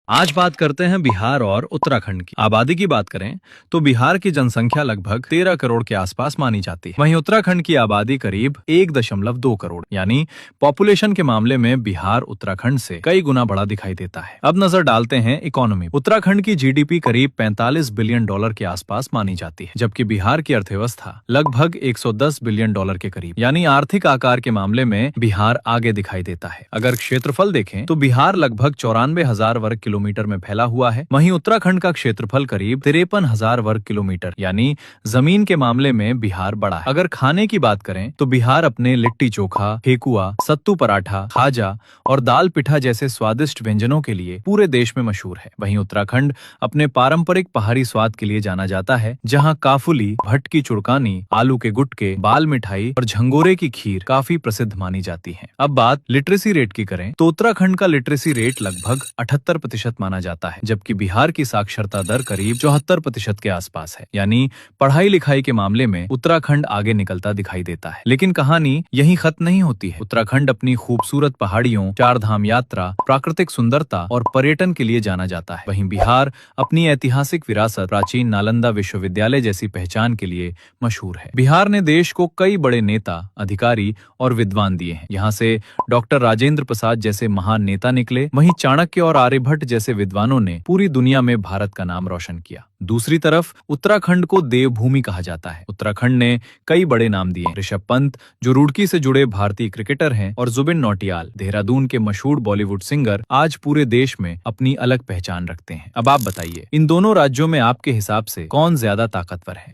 आज बात करते हैं बिहार और उत्तराखंड की। आबादी की बात करें तो बिहार की जनसंख्या लगभग 13 करोड़ के आसपास मानी जाती है। वहीं उत्तराखंड की आबादी करीब 1.2 करोड़, यानी पॉपुलेशन के मामले में बिहार उत्तराखंड से कई गुना बड़ा दिखाई देता है। अब नजर डालते हैं इकोनॉमी। उत्तराखंड की जीडीपी करीब 45 बिलियन डॉलर के आसपास मानी जाती है, जबकि बिहार की अर्थव्यवस्था लगभग 110 बिलियन डॉलर के करीब, यानी आर्थिक आकार के मामले में बिहार आगे दिखाई देता है। अगर क्षेत्रफल देखें तो बिहार लगभग 94,000 वर्ग किलोमीटर में फैला हुआ है। वहीं उत्तराखंड का क्षेत्रफल करीब 53,000 वर्ग किलोमीटर, यानी जमीन के मामले में बिहार बड़ा है। अगर खाने की बात करें तो बिहार अपने लिट्टी चोखा, ठेकुआ, सत्तू पराठा, खाजा और दाल पिठा जैसे स्वादिष्ट व्यंजनों के लिए पूरे देश में मशहूर है। वहीं उत्तराखंड अपने पारंपरिक पहाड़ी स्वाद के लिए जाना जाता है, जहाँ काफुली, भट्ट की चुड़कानी, आलू के गुटके, बाल मिठाई और झंगोरे की खीर काफी प्रसिद्ध मानी जाती है। अब बात लिटरेसी रेट की करें तो उत्तराखंड का लिटरेसी रेट लगभग 78% माना जाता है, जबकि बिहार की साक्षरता दर करीब 74% के आसपास है। यानी पढ़ाई लिखाई के मामले में उत्तराखंड आगे निकलता दिखाई देता है। लेकिन कहानी यहीं खत्म नहीं होती है। उत्तराखंड अपनी खूबसूरत पहाड़ियों, चार धाम यात्रा, प्राकृतिक सुंदरता और पर्यटन के लिए जाना जाता है। वहीं बिहार अपनी ऐतिहासिक विरासत, प्राचीन नालंदा विश्वविद्यालय जैसी पहचान के लिए मशहूर है। बिहार ने देश को कई बड़े नेता, अधिकारी और विद्वान दिए हैं। यहाँ से डॉक्टर राजेंद्र प्रसाद जैसे महान नेता निकले। वहीं चाणक्य और आर्यभट्ट जैसे विद्वानों ने पूरी दुनिया में भारत का नाम रोशन किया। दूसरी तरफ उत्तराखंड को देवभूमि कहा जाता है। उत्तराखंड ने कई बड़े नाम दिए। ऋषभ पंत, जो रुड़की से जुड़े भारतीय क्रिकेटर हैं, और जुबिन नौटियाल, देहरादून के मशहूर बॉलीवुड सिंगर, आज पूरे देश में अपनी अलग पहचान रखते हैं। अब आप बताइए, इन दोनों राज्यों में आपके हिसाब से कौन ज्यादा ताकतवर है?